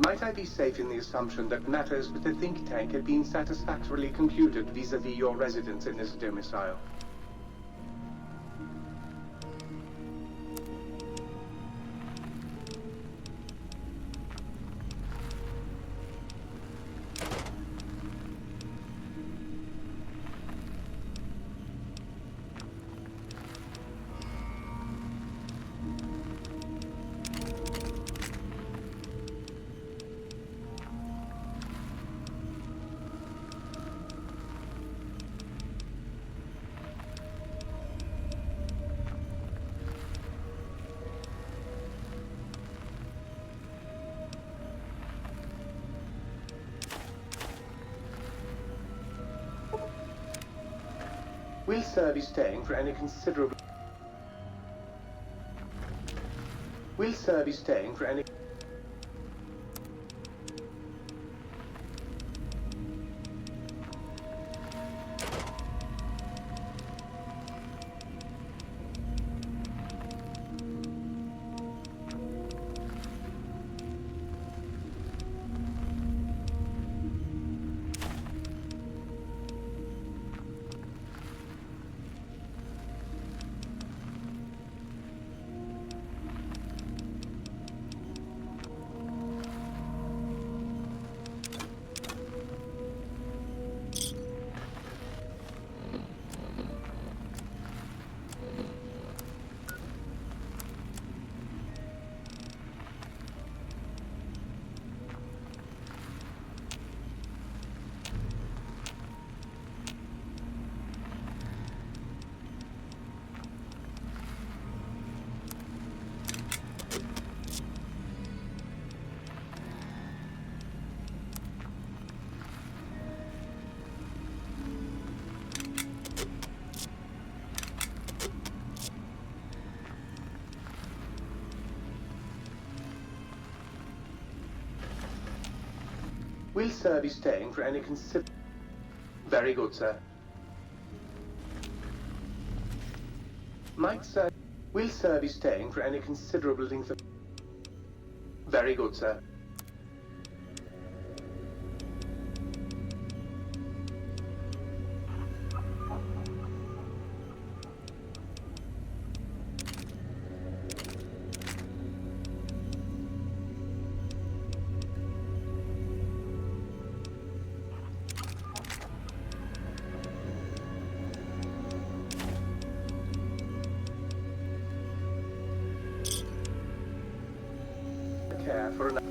Might I be safe in the assumption that matters with the think tank have been satisfactorily concluded vis-à-vis your residence in this domicile? Will Sir be staying for any considerable... Will Sir be staying for any... Will Sir be staying for any Very good, sir. Will Sir be staying for any considerable length of... Very good, sir. Care for an...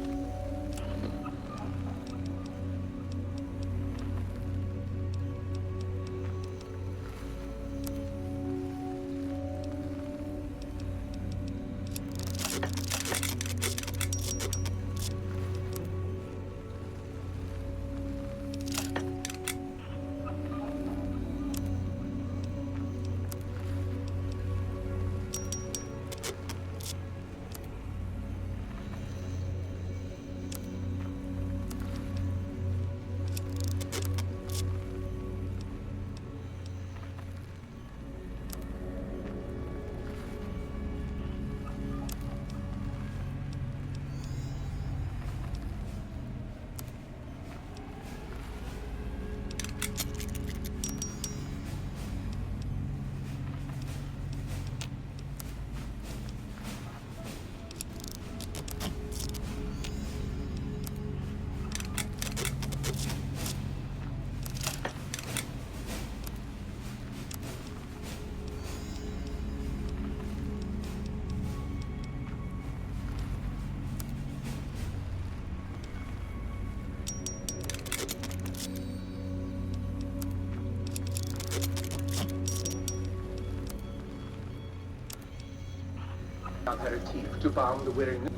Aperitif to balm the weariness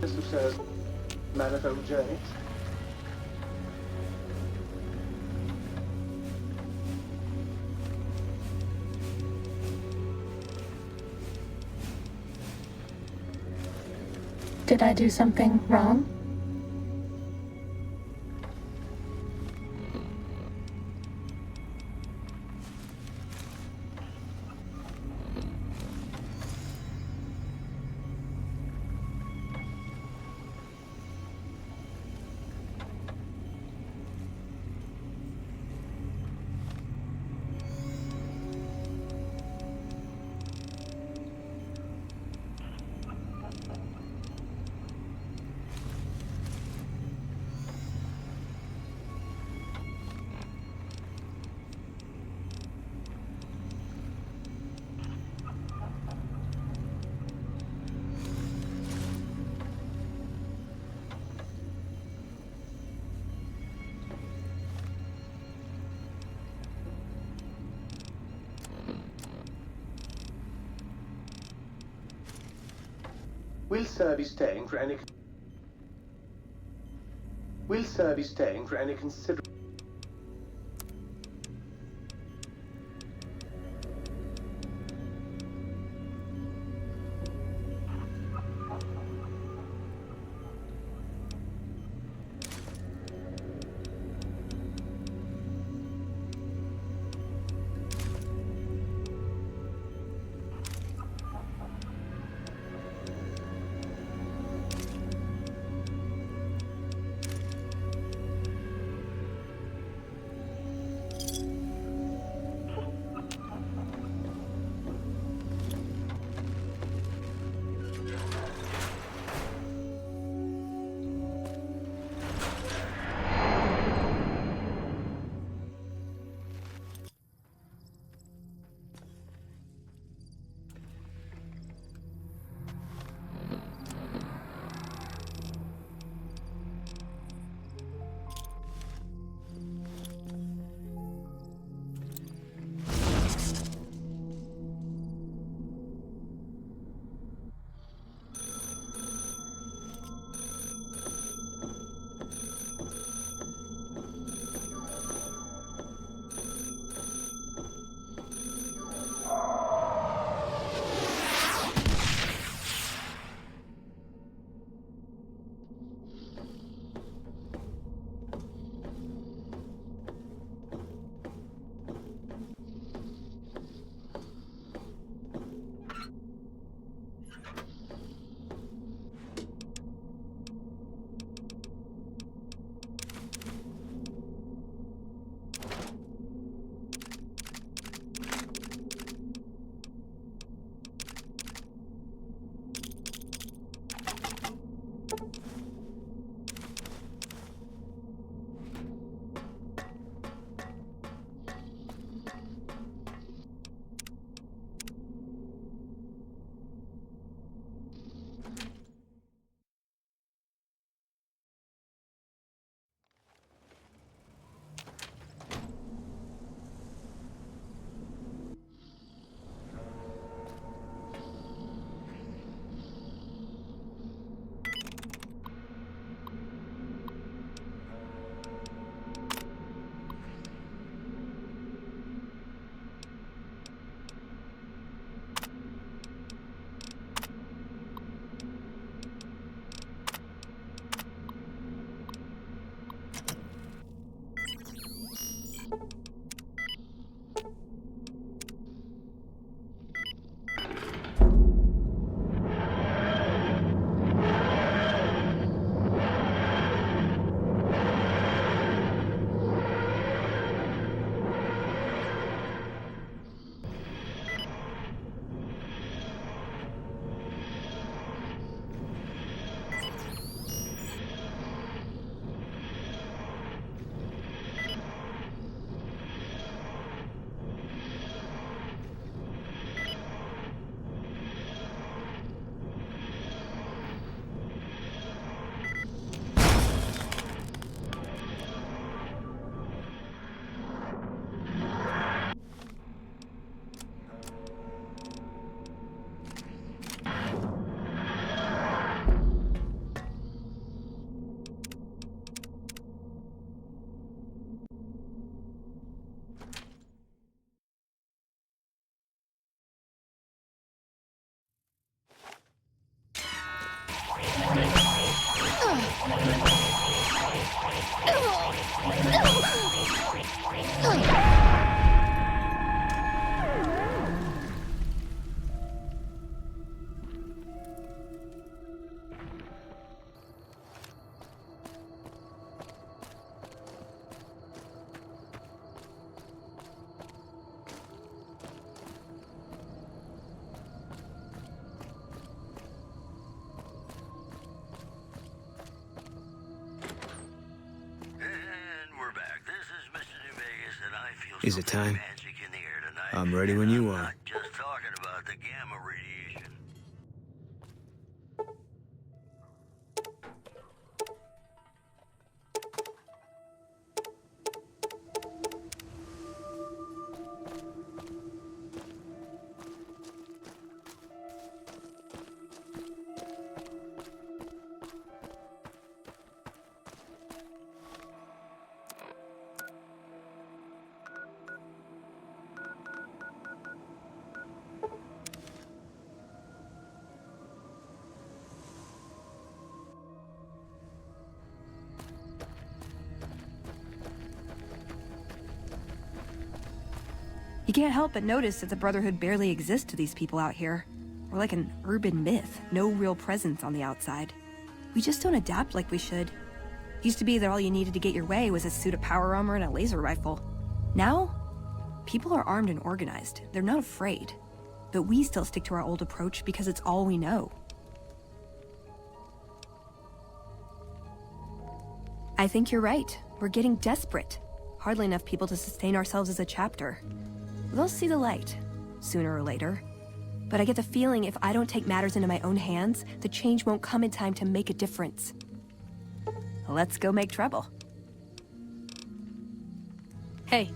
of Sir's manifold journeys. Did I do something wrong? Will Sir be staying for any... Will Sir be staying for any considerable... Is it time? I'm ready when you are. Just talking about the gamma radiation. You can't help but notice that the Brotherhood barely exists to these people out here. We're like an urban myth, no real presence on the outside. We just don't adapt like we should. Used to be that all you needed to get your way was a suit of power armor and a laser rifle. Now, people are armed and organized. They're not afraid. But we still stick to our old approach because it's all we know. I think you're right. We're getting desperate. Hardly enough people to sustain ourselves as a chapter. They'll see the light, sooner or later. But I get the feeling if I don't take matters into my own hands, the change won't come in time to make a difference. Let's go make trouble. Hey.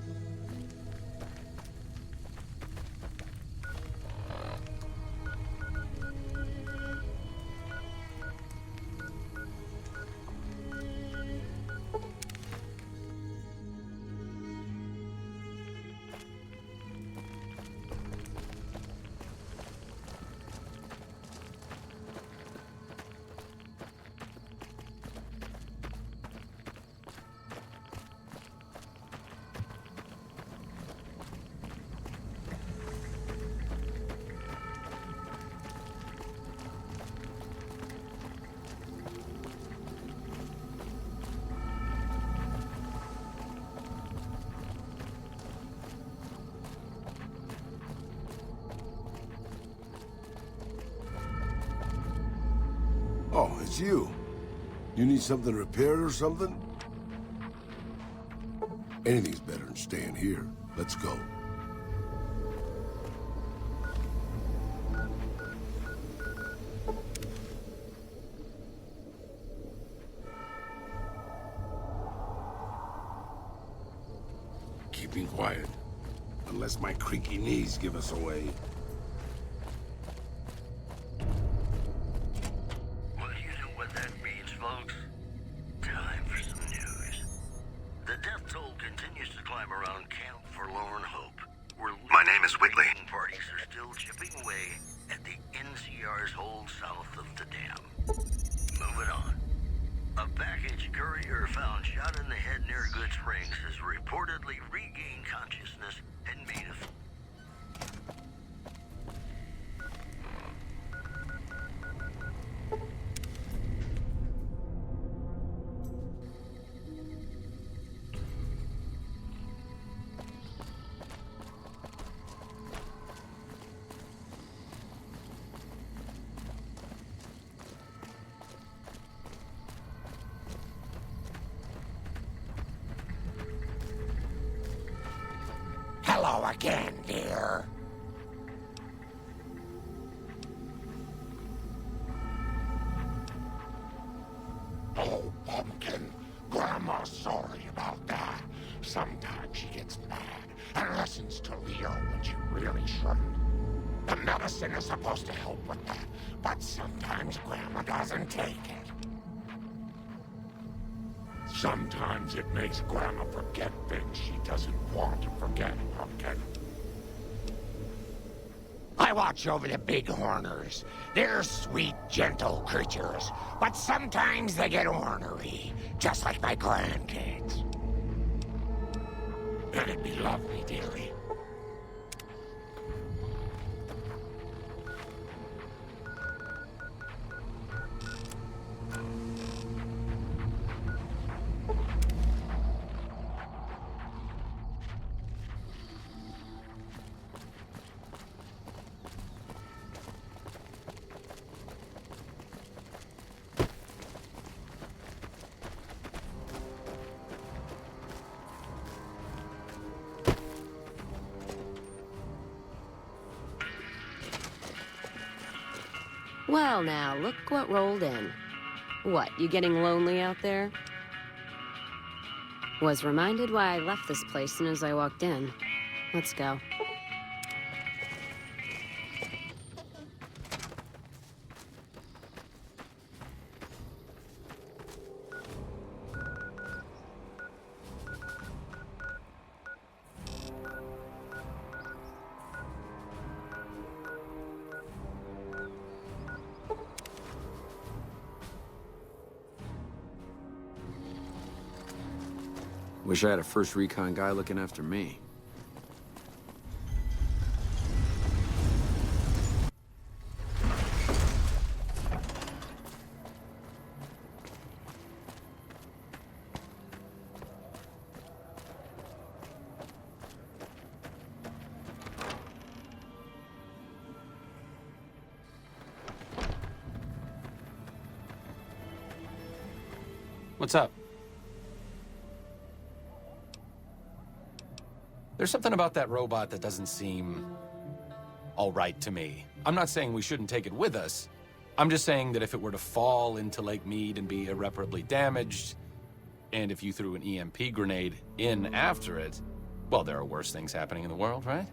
Oh, it's you. You need something repaired or something? Anything's better than staying here. Let's go. Keeping quiet. Unless my creaky knees give us away. Hello again, dear. Oh, Pumpkin. Grandma's sorry about that. Sometimes she gets mad and listens to Leo when she really shouldn't. The medicine is supposed to help with that, but sometimes Grandma doesn't take it. Sometimes it makes Grandma forget things she doesn't want to forget, Pumpkin. I watch over the bighorners. They're sweet, gentle creatures, but sometimes they get ornery, just like my grandkids. And it'd be lovely, dearie. Well now, look what rolled in. What, you getting lonely out there? Was reminded why I left this place soon as I walked in. Let's go. Wish I had a first recon guy looking after me. What's up? There's something about that robot that doesn't seem all right to me. I'm not saying we shouldn't take it with us. I'm just saying that if it were to fall into Lake Mead and be irreparably damaged, and if you threw an EMP grenade in after it, well, there are worse things happening in the world, right?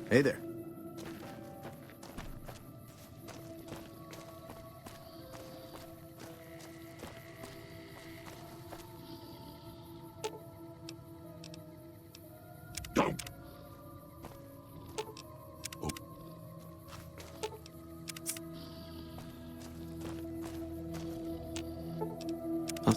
Hey there. Don't. Oh. Oh.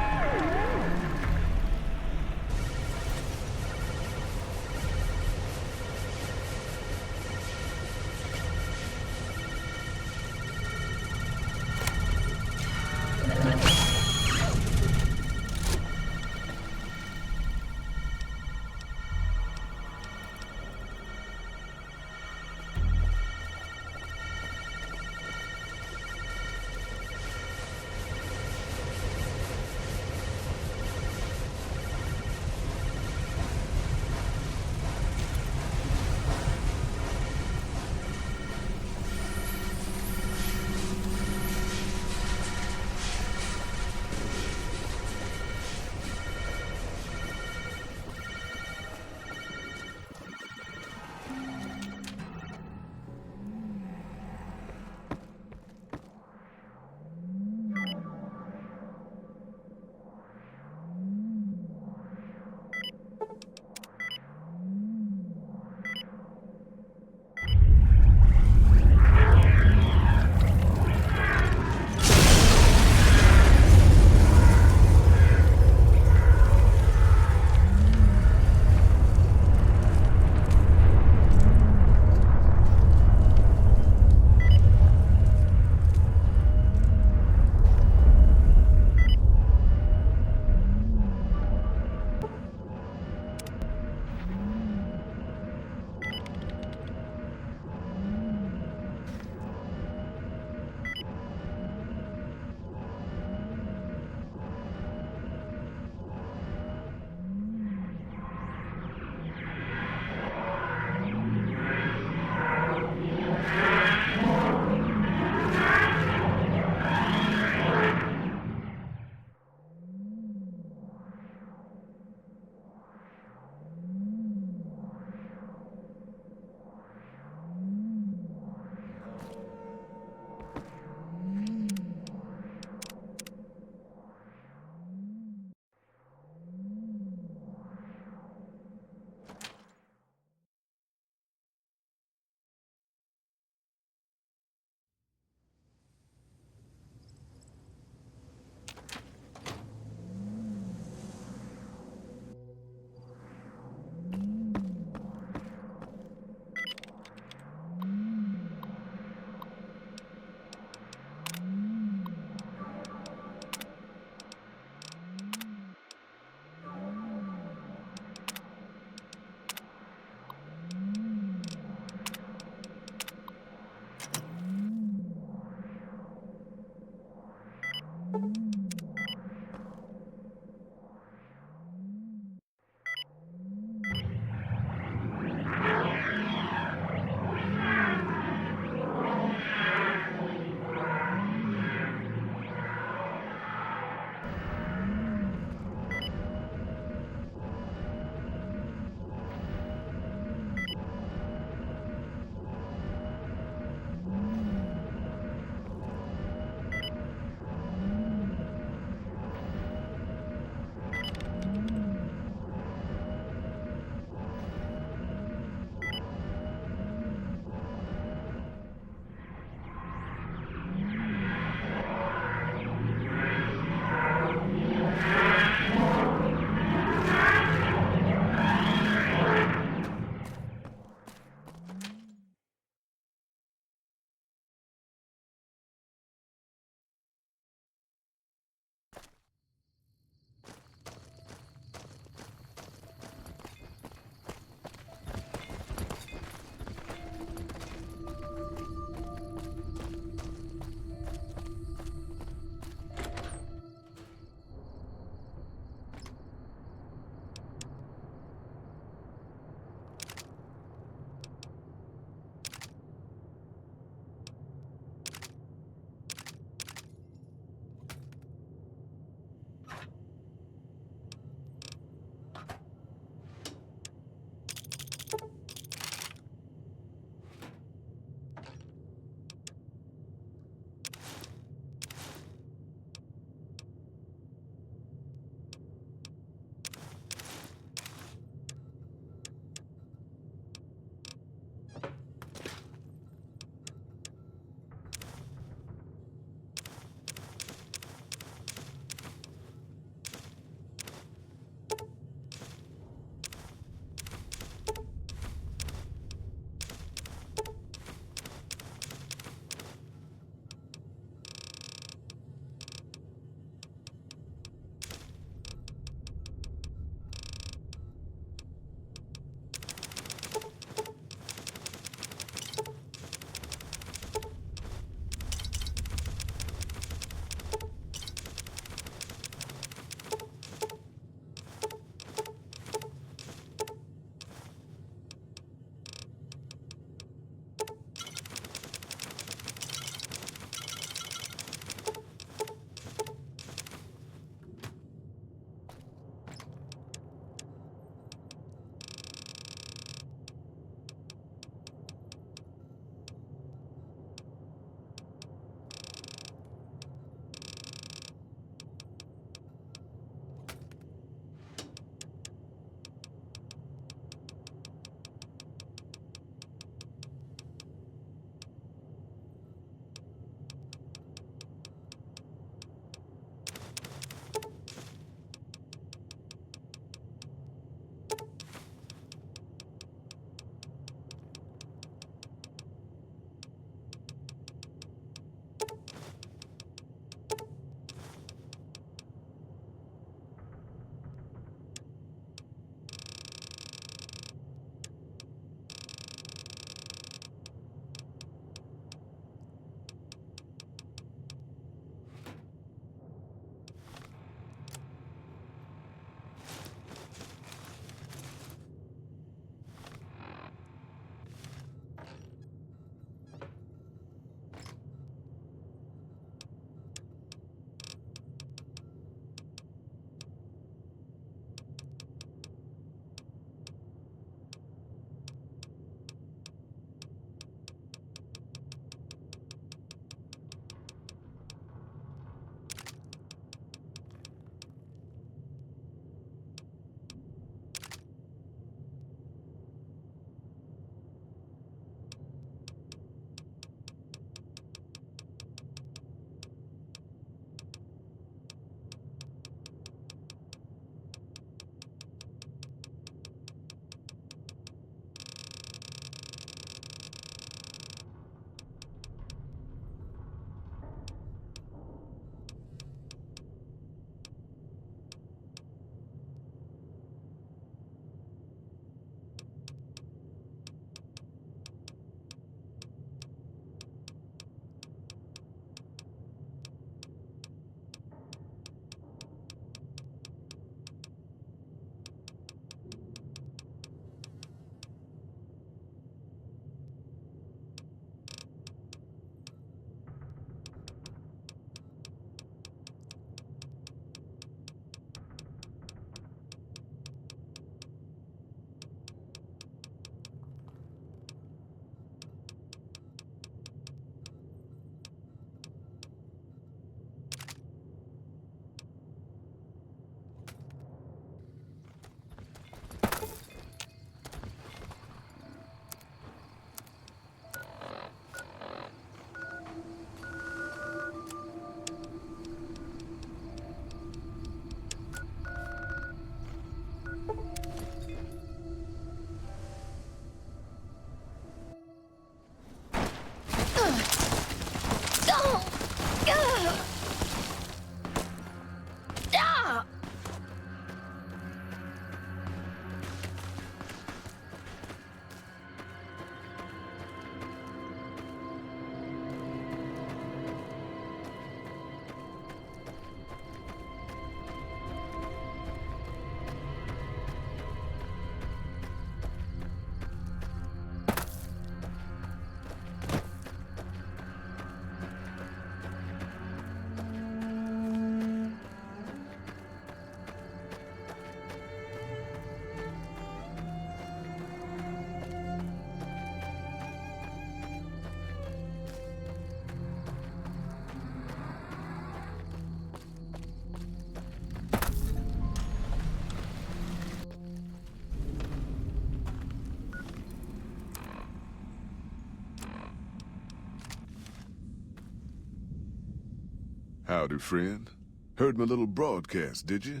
Howdy, friend. Heard my little broadcast, did you?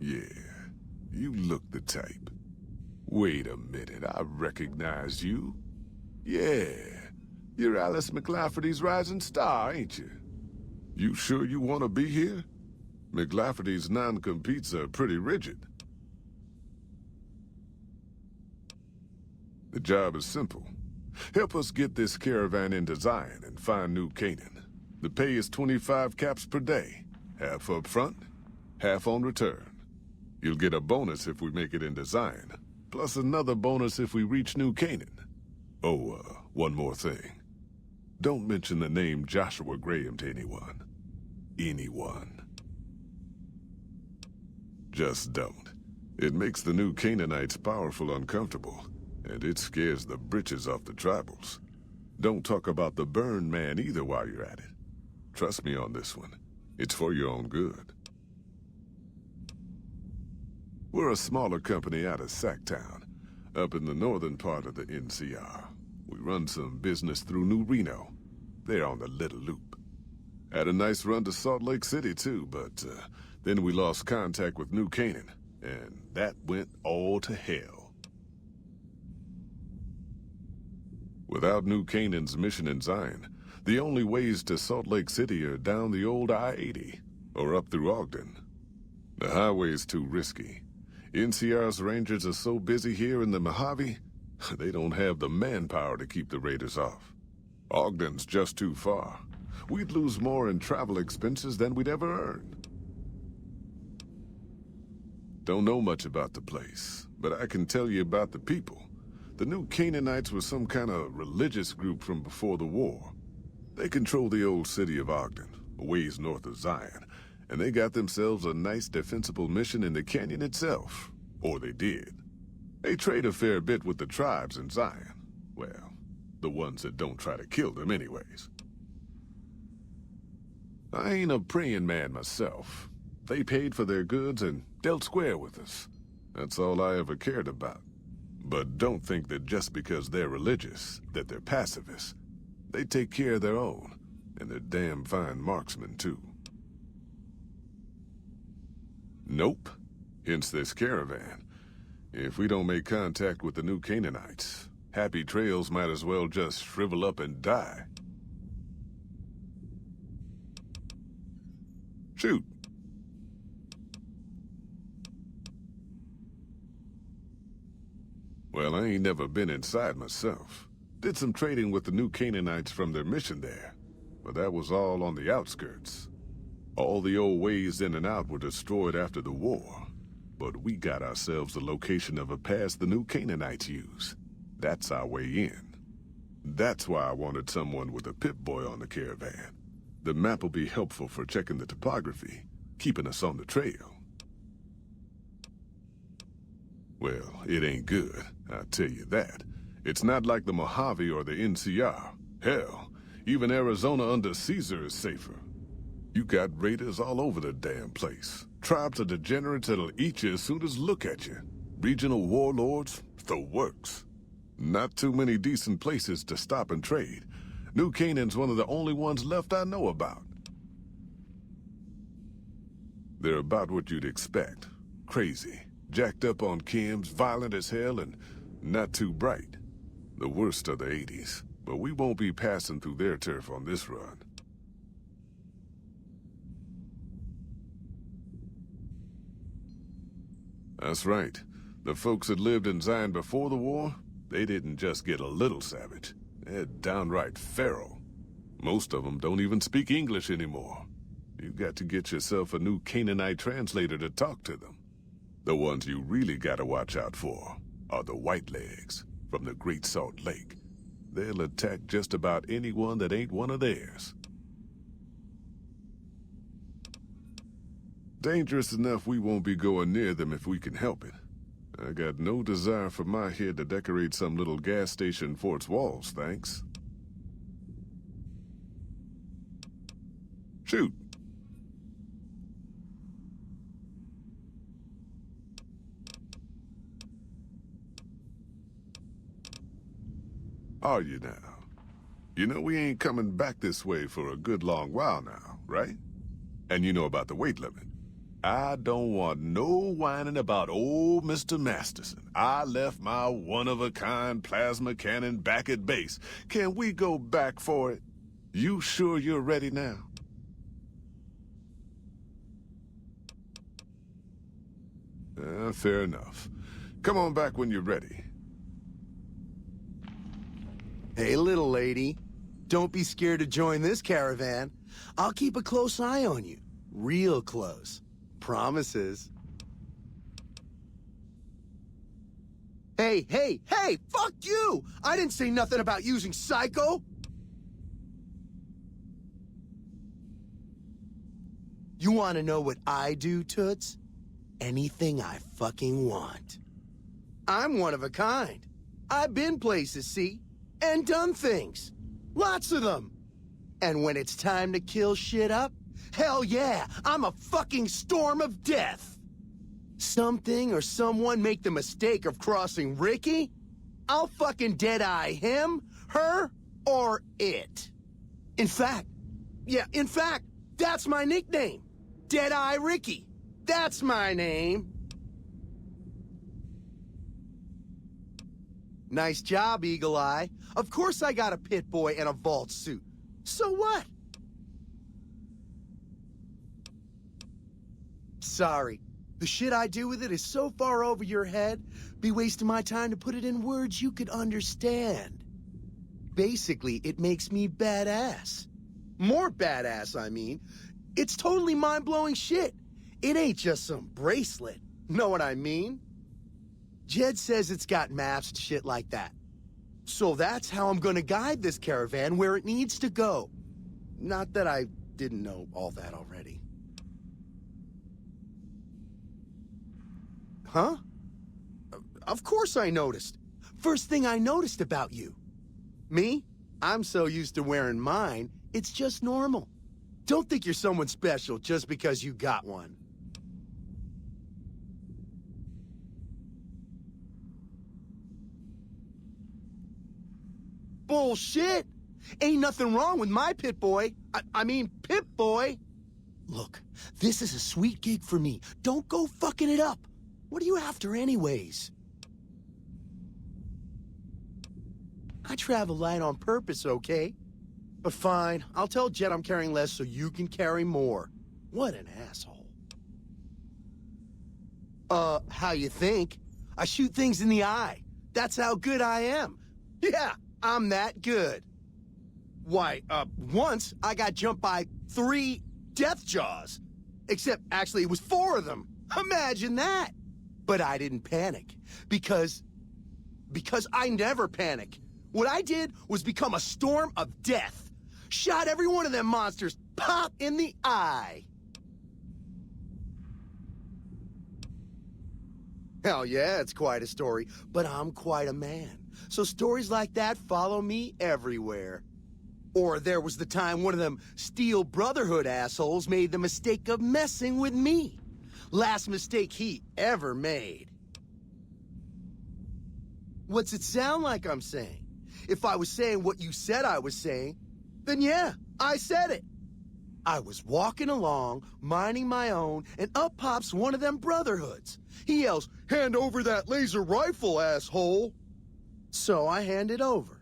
Yeah, you look the type. Wait a minute, I recognize you. Yeah, you're Alice McLafferty's rising star, ain't you? You sure you want to be here? McLafferty's non-competes are pretty rigid. The job is simple. Help us get this caravan into Zion and find New Canaan. The pay is 25 caps per day. Half up front, half on return. You'll get a bonus if we make it into Zion, plus another bonus if we reach New Canaan. Oh, one more thing. Don't mention the name Joshua Graham to anyone. Anyone. Just don't. It makes the New Canaanites powerful uncomfortable, and it scares the britches off the tribals. Don't talk about the Burn Man either while you're at it. Trust me on this one. It's for your own good. We're a smaller company out of Sacktown, up in the northern part of the NCR. We run some business through New Reno. They're on the Little Loop. Had a nice run to Salt Lake City too, but then we lost contact with New Canaan, and that went all to hell. Without New Canaan's mission in Zion, the only ways to Salt Lake City are down the old I-80, or up through Ogden. The highway's too risky. NCR's rangers are so busy here in the Mojave, they don't have the manpower to keep the raiders off. Ogden's just too far. We'd lose more in travel expenses than we'd ever earn. Don't know much about the place, but I can tell you about the people. The New Canaanites were some kind of religious group from before the war. They control the old city of Ogden, a ways north of Zion, and they got themselves a nice defensible mission in the canyon itself. Or they did. They trade a fair bit with the tribes in Zion. Well, the ones that don't try to kill them anyways. I ain't a praying man myself. They paid for their goods and dealt square with us. That's all I ever cared about. But don't think that just because they're religious, that they're pacifists. They take care of their own, and they're damn fine marksmen, too. Nope. Hence this caravan. If we don't make contact with the New Canaanites, Happy Trails might as well just shrivel up and die. Shoot. Well, I ain't never been inside myself. Did some trading with the New Canaanites from their mission there, but that was all on the outskirts. All the old ways in and out were destroyed after the war, but we got ourselves the location of a pass the New Canaanites use. That's our way in. That's why I wanted someone with a Pip-Boy on the caravan. The map will be helpful for checking the topography, keeping us on the trail. Well, it ain't good, I'll tell you that. It's not like the Mojave or the NCR. Hell, even Arizona under Caesar is safer. You got raiders all over the damn place. Tribes of degenerates that'll eat you as soon as look at you. Regional warlords, the works. Not too many decent places to stop and trade. New Canaan's one of the only ones left I know about. They're about what you'd expect. Crazy, jacked up on chems, violent as hell, and not too bright. The worst of the 80s, but we won't be passing through their turf on this run. That's right. The folks that lived in Zion before the war, they didn't just get a little savage. They're downright feral. Most of them don't even speak English anymore. You got to get yourself a New Canaanite translator to talk to them. The ones you really gotta watch out for are the Whitelegs from the Great Salt Lake. They'll attack just about anyone that ain't one of theirs. Dangerous enough we won't be going near them if we can help it. I got no desire for my head to decorate some little gas station fort's walls, thanks. Shoot. Are you now? You know we ain't coming back this way for a good long while now, right? And you know about the weight limit. I don't want no whining about old Mr. Masterson. I left my one-of-a-kind plasma cannon back at base. Can we go back for it? You sure you're ready now? Fair enough. Come on back when you're ready. Hey, little lady. Don't be scared to join this caravan. I'll keep a close eye on you. Real close. Promises. Hey, hey, hey! Fuck you! I didn't say nothing about using Psycho! You want to know what I do, Toots? Anything I fucking want. I'm one of a kind. I've been places, see? And done things. Lots of them. And when it's time to kill shit up, hell yeah, I'm a fucking storm of death. Something or someone make the mistake of crossing Ricky, I'll fucking dead-eye him, her, or it. In fact, that's my nickname. Dead-Eye Ricky. That's my name. Nice job, Eagle Eye. Of course I got a pit boy and a vault suit. So what? Sorry. The shit I do with it is so far over your head, be wasting my time to put it in words you could understand. Basically, it makes me badass. More badass, I mean. It's totally mind-blowing shit. It ain't just some bracelet. Know what I mean? Jed says it's got maps and shit like that. So that's how I'm gonna guide this caravan where it needs to go. Not that I didn't know all that already. Huh? Of course I noticed. First thing I noticed about you. Me? I'm so used to wearing mine, it's just normal. Don't think you're someone special just because you got one. Bullshit! Ain't nothing wrong with my pit boy. I mean, Pip-Boy. Look, this is a sweet gig for me. Don't go fucking it up. What are you after anyways? I travel light on purpose, okay? But fine, I'll tell Jet I'm carrying less so you can carry more. What an asshole. How you think? I shoot things in the eye. That's how good I am. Yeah, I'm that good. Why, once I got jumped by 3 death jaws. Except, actually, it was 4 of them. Imagine that! But I didn't panic. Because I never panic. What I did was become a storm of death. Shot every one of them monsters pop in the eye. Hell yeah, it's quite a story, but I'm quite a man. So stories like that follow me everywhere. Or there was the time one of them Steel Brotherhood assholes made the mistake of messing with me. Last mistake he ever made. What's it sound like I'm saying? If I was saying what you said I was saying, then yeah, I said it. I was walking along, minding my own, and up pops one of them Brotherhoods. He yells, "Hand over that laser rifle, asshole!" So I hand it over,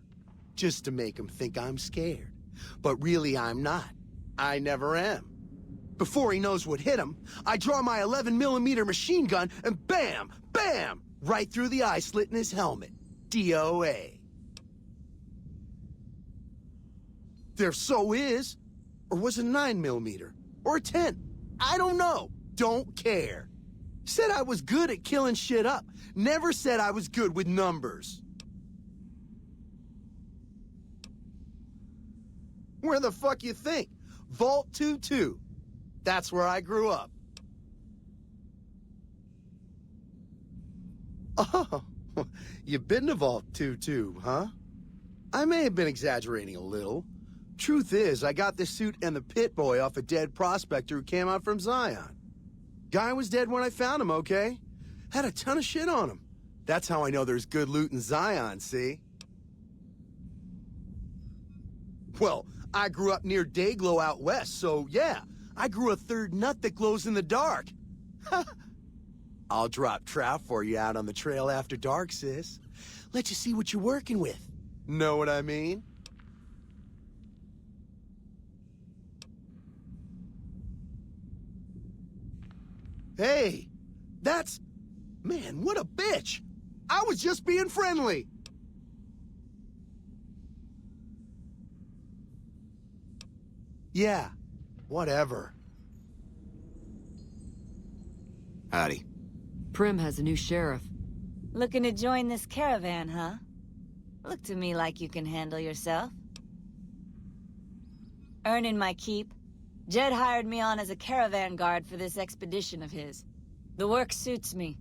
just to make him think I'm scared. But really I'm not. I never am. Before he knows what hit him, I draw my 11mm machine gun and bam, bam, right through the eye slit in his helmet. DOA. There so is. Or was it 9mm? Or a 10? I don't know. Don't care. Said I was good at killing shit up. Never said I was good with numbers. Where the fuck you think? Vault 2-2. That's where I grew up. Oh, you've been to Vault 2-2, huh? I may have been exaggerating a little. Truth is, I got this suit and the pit boy off a dead prospector who came out from Zion. Guy was dead when I found him, okay? Had a ton of shit on him. That's how I know there's good loot in Zion, see? Well, I grew up near Dayglow out west, so yeah, I grew a third nut that glows in the dark. I'll drop trout for you out on the trail after dark, sis. Let you see what you're working with. Know what I mean? Hey, that's... Man, what a bitch! I was just being friendly! Yeah, whatever. Howdy. Prim has a new sheriff. Looking to join this caravan, huh? Look to me like you can handle yourself. Earning my keep. Jed hired me on as a caravan guard for this expedition of his. The work suits me.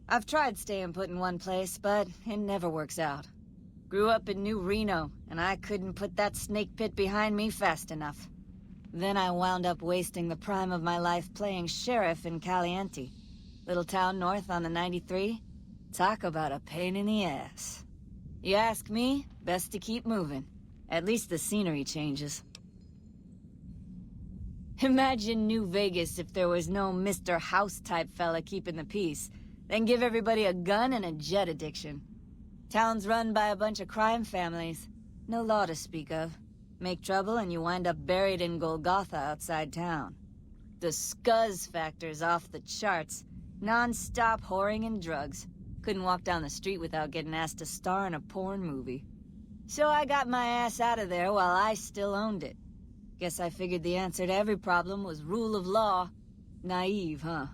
I've tried staying put in one place, but it never works out. Grew up in New Reno, and I couldn't put that snake pit behind me fast enough. Then I wound up wasting the prime of my life playing sheriff in Caliente. Little town north on the 93. Talk about a pain in the ass. You ask me, best to keep moving. At least the scenery changes. Imagine New Vegas if there was no Mr. House-type fella keeping the peace. Then give everybody a gun and a jet addiction. Town's run by a bunch of crime families. No law to speak of. Make trouble and you wind up buried in Golgotha outside town. The scuzz factor's off the charts. Non-stop whoring and drugs. Couldn't walk down the street without getting asked to star in a porn movie. So I got my ass out of there while I still owned it. Guess I figured the answer to every problem was rule of law. Naive, huh?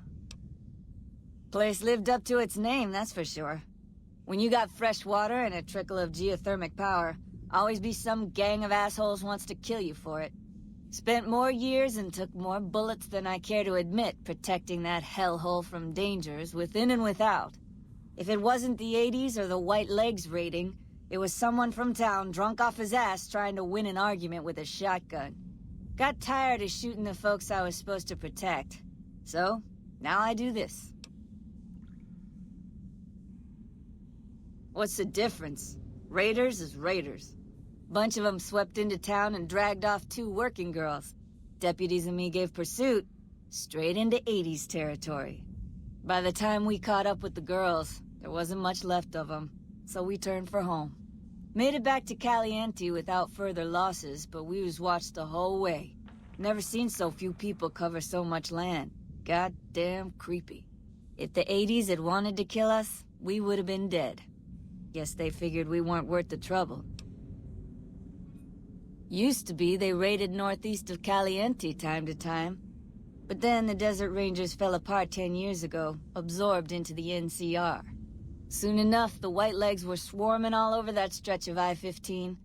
Place lived up to its name, that's for sure. When you got fresh water and a trickle of geothermic power, always be some gang of assholes wants to kill you for it. Spent more years and took more bullets than I care to admit protecting that hellhole from dangers within and without. If it wasn't the 80s or the white legs raiding, it was someone from town drunk off his ass trying to win an argument with a shotgun. Got tired of shooting the folks I was supposed to protect. So, now I do this. What's the difference? Raiders is raiders. Bunch of them swept into town and dragged off 2 working girls. Deputies and me gave pursuit, straight into 80s territory. By the time we caught up with the girls, there wasn't much left of them, so we turned for home. Made it back to Caliente without further losses, but we was watched the whole way. Never seen so few people cover so much land. Goddamn creepy. If the 80s had wanted to kill us, we would have been dead. Guess they figured we weren't worth the trouble. Used to be they raided northeast of Caliente time to time. But then the Desert Rangers fell apart 10 years ago, absorbed into the NCR. Soon enough, the Whitelegs were swarming all over that stretch of I-15.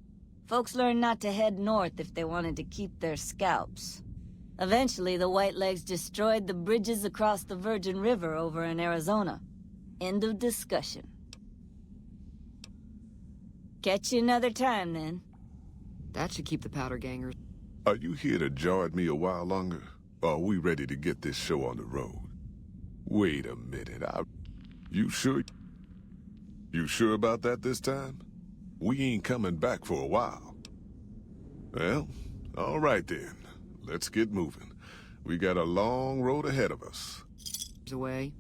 Folks learned not to head north if they wanted to keep their scalps. Eventually, the Whitelegs destroyed the bridges across the Virgin River over in Arizona. End of discussion. Catch you another time, then. That should keep the powder gangers. Are you here to jaw at me a while longer? Or are we ready to get this show on the road? Wait a minute, You sure? You sure about that this time? We ain't coming back for a while. Well, all right then. Let's get moving. We got a long road ahead of us. Away.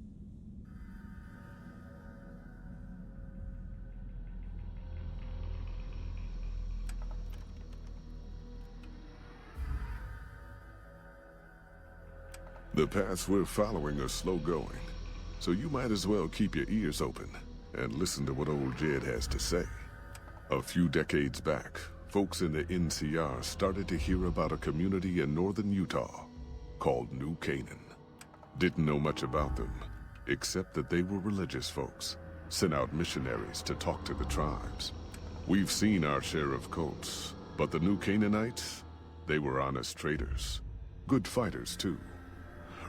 The paths we're following are slow going, so you might as well keep your ears open and listen to what old Jed has to say. A few decades back, folks in the NCR started to hear about a community in northern Utah called New Canaan. Didn't know much about them, except that they were religious folks, sent out missionaries to talk to the tribes. We've seen our share of cults, but the New Canaanites, they were honest traders. Good fighters, too.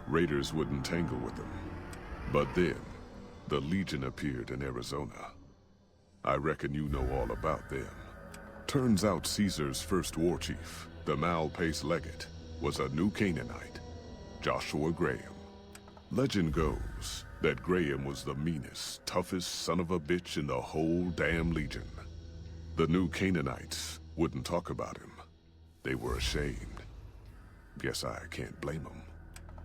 Raiders wouldn't tangle with them. But then, the Legion appeared in Arizona. I reckon you know all about them. Turns out Caesar's first war chief, the Malpace Legate, was a New Canaanite, Joshua Graham. Legend goes that Graham was the meanest, toughest son of a bitch in the whole damn Legion. The New Canaanites wouldn't talk about him. They were ashamed. Guess I can't blame him.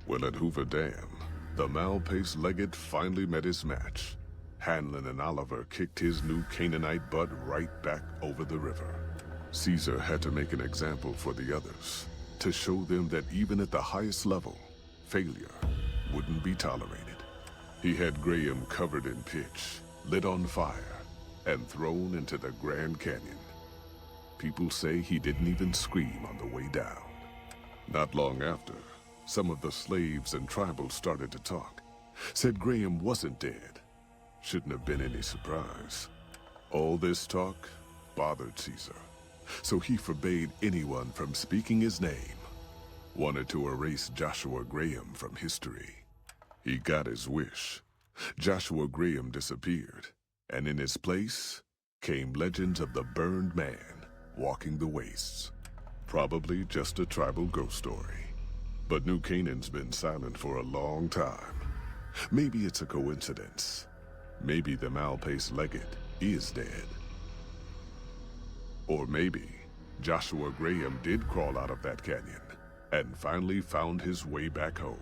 Well, at Hoover Dam, the Malpace Legate finally met his match. Hanlon and Oliver kicked his new Canaanite butt right back over the river. Caesar had to make an example for the others, to show them that even at the highest level, failure wouldn't be tolerated. He had Graham covered in pitch, lit on fire, and thrown into the Grand Canyon. People say he didn't even scream on the way down. Not long after, some of the slaves and tribals started to talk. Said Graham wasn't dead. Shouldn't have been any surprise. All this talk bothered Caesar, so he forbade anyone from speaking his name. Wanted to erase Joshua Graham from history. He got his wish. Joshua Graham disappeared, and in his place came legends of the burned man walking the wastes. Probably just a tribal ghost story. But New Canaan's been silent for a long time. Maybe it's a coincidence. Maybe the Malpace Legate is dead. Or maybe Joshua Graham did crawl out of that canyon and finally found his way back home.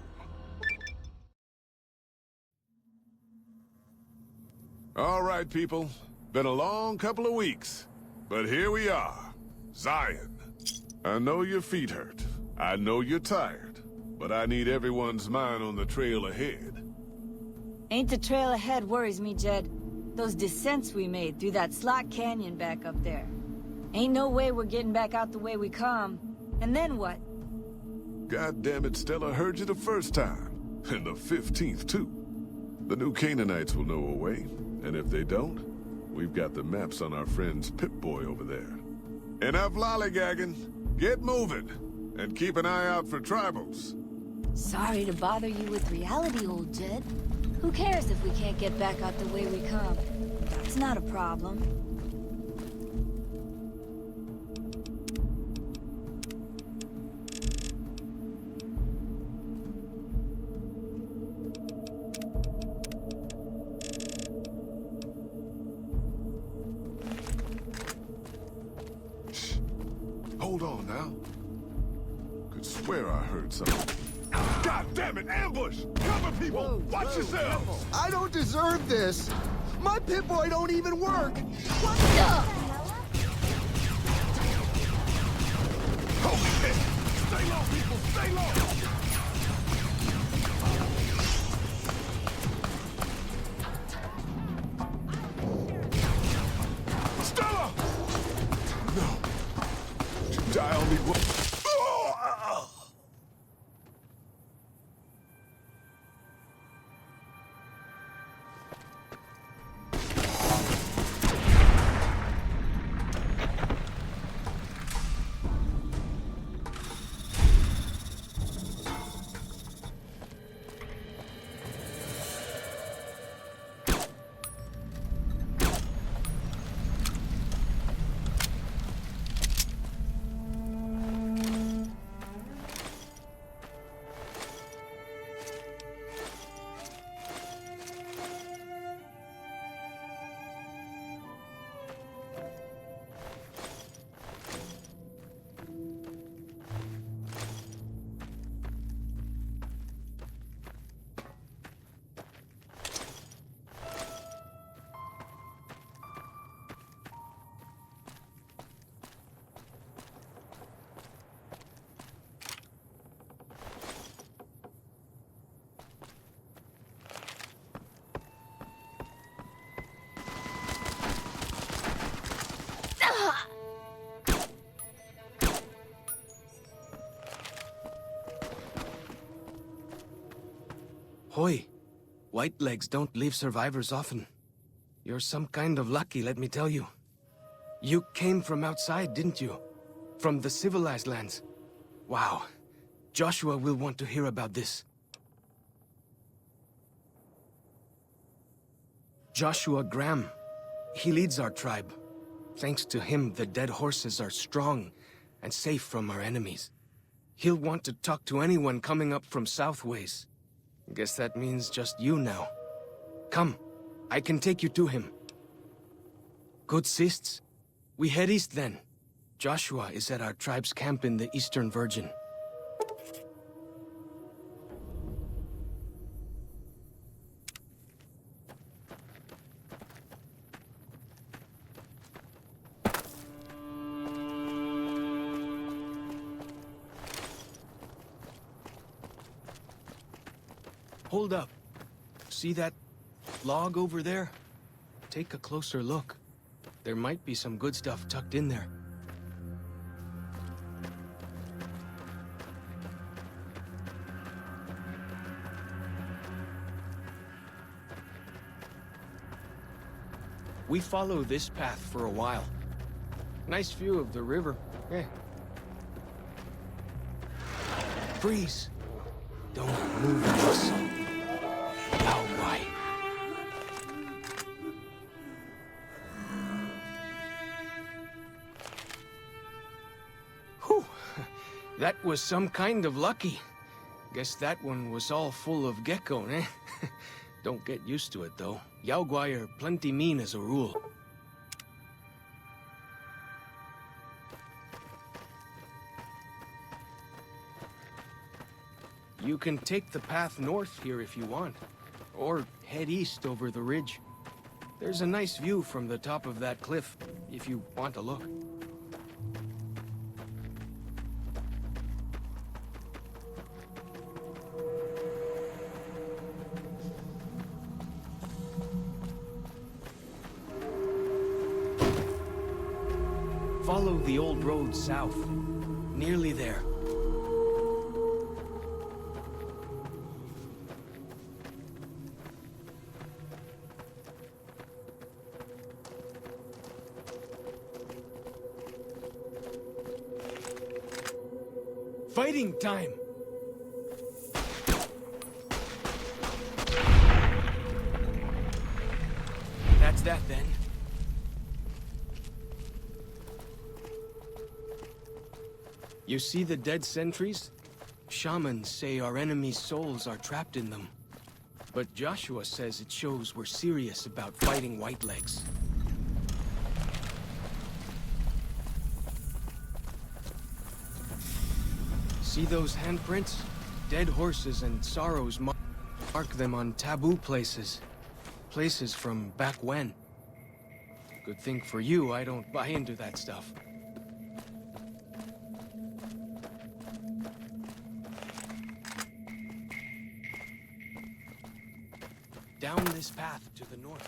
All right, people. Been a long couple of weeks, but here we are. Zion. I know your feet hurt. I know you're tired, but I need everyone's mind on the trail ahead. Ain't the trail ahead worries me, Jed. Those descents we made through that slot canyon back up there. Ain't no way we're getting back out the way we come. And then what? God damn it, Stella heard you the first time. And the 15th, too. The new Canaanites will know a way. And if they don't, we've got the maps on our friend's Pip-Boy over there. Enough lollygagging. Get moving. And keep an eye out for tribals. Sorry to bother you with reality, old Jed. Who cares if we can't get back out the way we come? It's not a problem. Shh. Hold on now. Could swear I heard something. God damn it, ambush! Cover people! Whoa, Watch yourselves! I don't deserve this! My Pip-Boy don't even work! What the? Holy shit! Stay low, people! Stay low! Stella! No! You die on me, Hoy, whitelegs don't leave survivors often. You're some kind of lucky, let me tell you. You came from outside, didn't you? From the civilized lands. Wow. Joshua will want to hear about this. Joshua Graham. He leads our tribe. Thanks to him, the dead horses are strong and safe from our enemies. He'll want to talk to anyone coming up from Southways. Guess that means just you now. Come, I can take you to him. Good sists. We head east then. Joshua is at our tribe's camp in the Eastern Virgin. Hold up. See that log over there? Take a closer look. There might be some good stuff tucked in there. We follow this path for a while. Nice view of the river. Eh. Freeze! Don't move a muscle. Now why? Whew! That was some kind of lucky. Guess that one was all full of gecko, eh? Don't get used to it, though. Yao Guai are plenty mean as a rule. You can take the path north here if you want, or head east over the ridge. There's a nice view from the top of that cliff, if you want to look. Follow the old road south. Nearly there. Fighting time! That's that then. You see the dead sentries? Shamans say our enemies' souls are trapped in them. But Joshua says it shows we're serious about fighting Whitelegs. See those handprints? Dead horses and sorrows mark them on taboo places. Places from back when. Good thing for you, I don't buy into that stuff. Down this path to the north.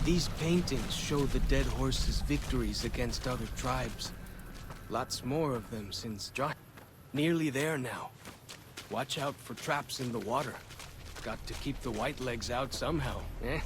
These paintings show the dead horses' victories against other tribes. Lots more of them since Josh. Nearly there now. Watch out for traps in the water. Got to keep the Whitelegs out somehow, eh?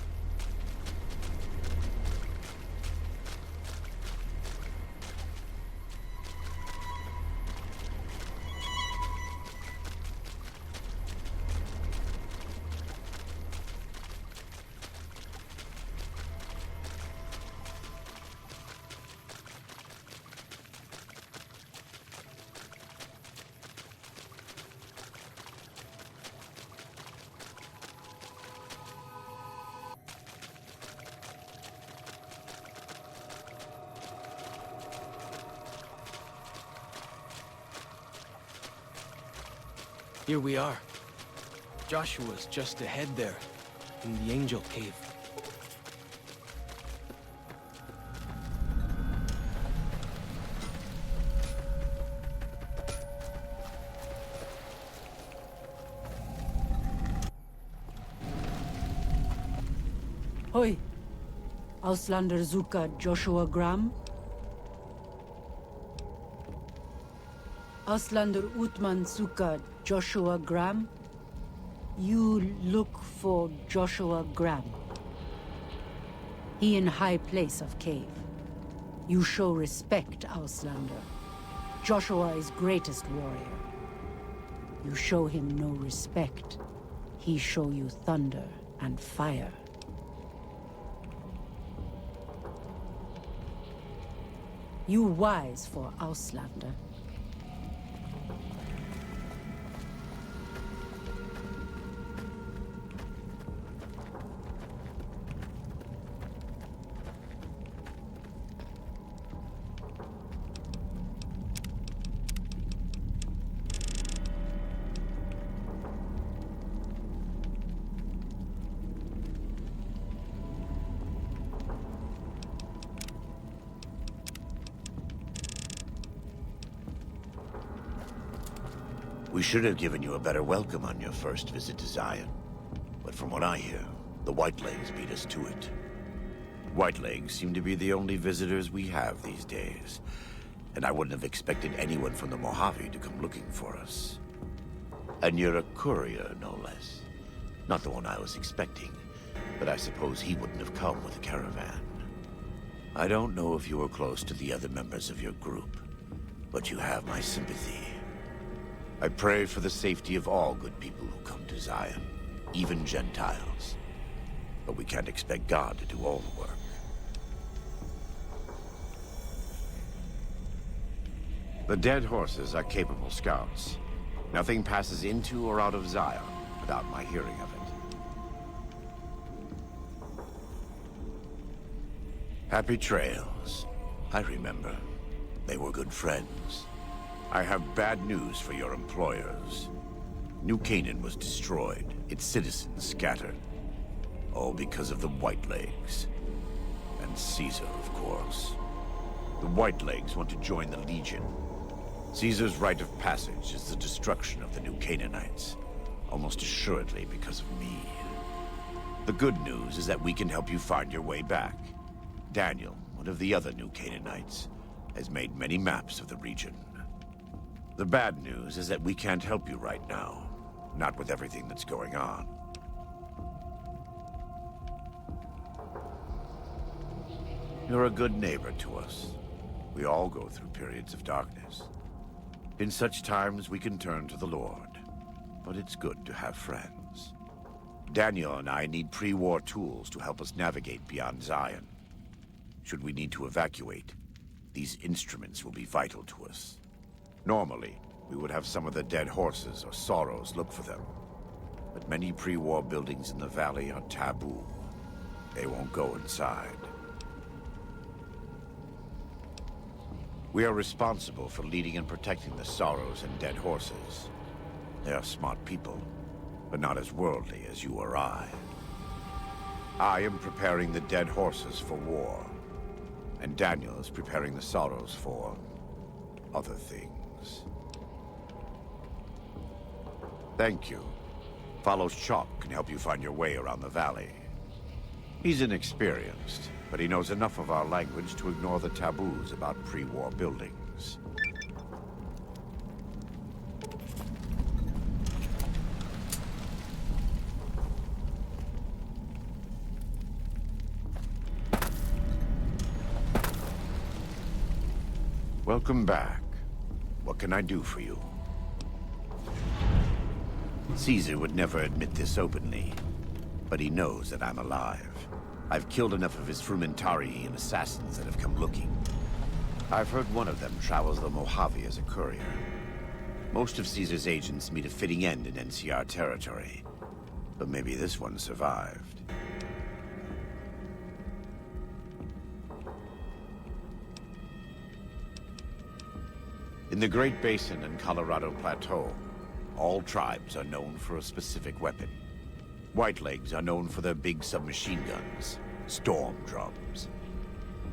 Here we are. Joshua's just ahead there, in the Angel Cave. Hoi! Auslander Zuka Joshua Graham? Auslander Utman Zuka Joshua Graham? You look for Joshua Graham. He in high place of cave. You show respect, Auslander. Joshua is greatest warrior. You show him no respect. He show you thunder and fire. You wise for Auslander. should have given you a better welcome on your first visit to Zion. But from what I hear, the Whitelegs beat us to it. Whitelegs seem to be the only visitors we have these days, and I wouldn't have expected anyone from the Mojave to come looking for us. And you're a courier, no less. Not the one I was expecting, but I suppose he wouldn't have come with a caravan. I don't know if you were close to the other members of your group, but you have my sympathy. I pray for the safety of all good people who come to Zion, even Gentiles. But we can't expect God to do all the work. The dead horses are capable scouts. Nothing passes into or out of Zion without my hearing of it. Happy trails. I remember. They were good friends. I have bad news for your employers. New Canaan was destroyed, its citizens scattered. All because of the Whitelegs. And Caesar, of course. The Whitelegs want to join the Legion. Caesar's rite of passage is the destruction of the New Canaanites, almost assuredly because of me. The good news is that we can help you find your way back. Daniel, one of the other New Canaanites, has made many maps of the region. The bad news is that we can't help you right now, not with everything that's going on. You're a good neighbor to us. We all go through periods of darkness. In such times, we can turn to the Lord. But it's good to have friends. Daniel and I need pre-war tools to help us navigate beyond Zion. Should we need to evacuate, these instruments will be vital to us. Normally, we would have some of the dead horses or sorrows look for them. But many pre-war buildings in the valley are taboo. They won't go inside. We are responsible for leading and protecting the sorrows and dead horses. They are smart people, but not as worldly as you or I. I am preparing the dead horses for war, and Daniel is preparing the sorrows for other things. Thank you. Follows Chalk can help you find your way around the valley. He's inexperienced, but he knows enough of our language to ignore the taboos about pre-war buildings. Welcome back. What can I do for you? Caesar would never admit this openly, but he knows that I'm alive. I've killed enough of his frumentarii and assassins that have come looking. I've heard one of them travels the Mojave as a courier. Most of Caesar's agents meet a fitting end in NCR territory, but maybe this one survived. In the Great Basin and Colorado Plateau, all tribes are known for a specific weapon. Whitelegs are known for their big submachine guns, storm drums.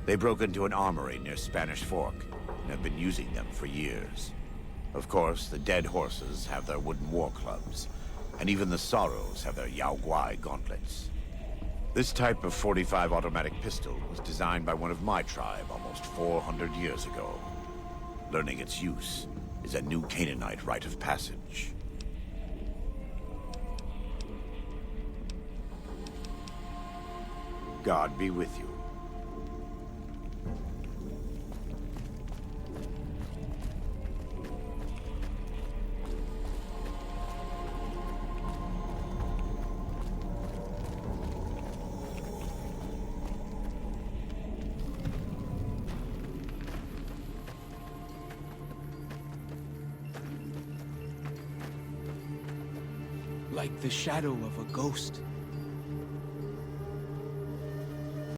They broke into an armory near Spanish Fork and have been using them for years. Of course, the dead horses have their wooden war clubs, and even the sorrows have their Yao Guai gauntlets. This type of .45 automatic pistol was designed by one of my tribe almost 400 years ago. Learning its use is a New Canaanite rite of passage. God be with you. Like the shadow of a ghost.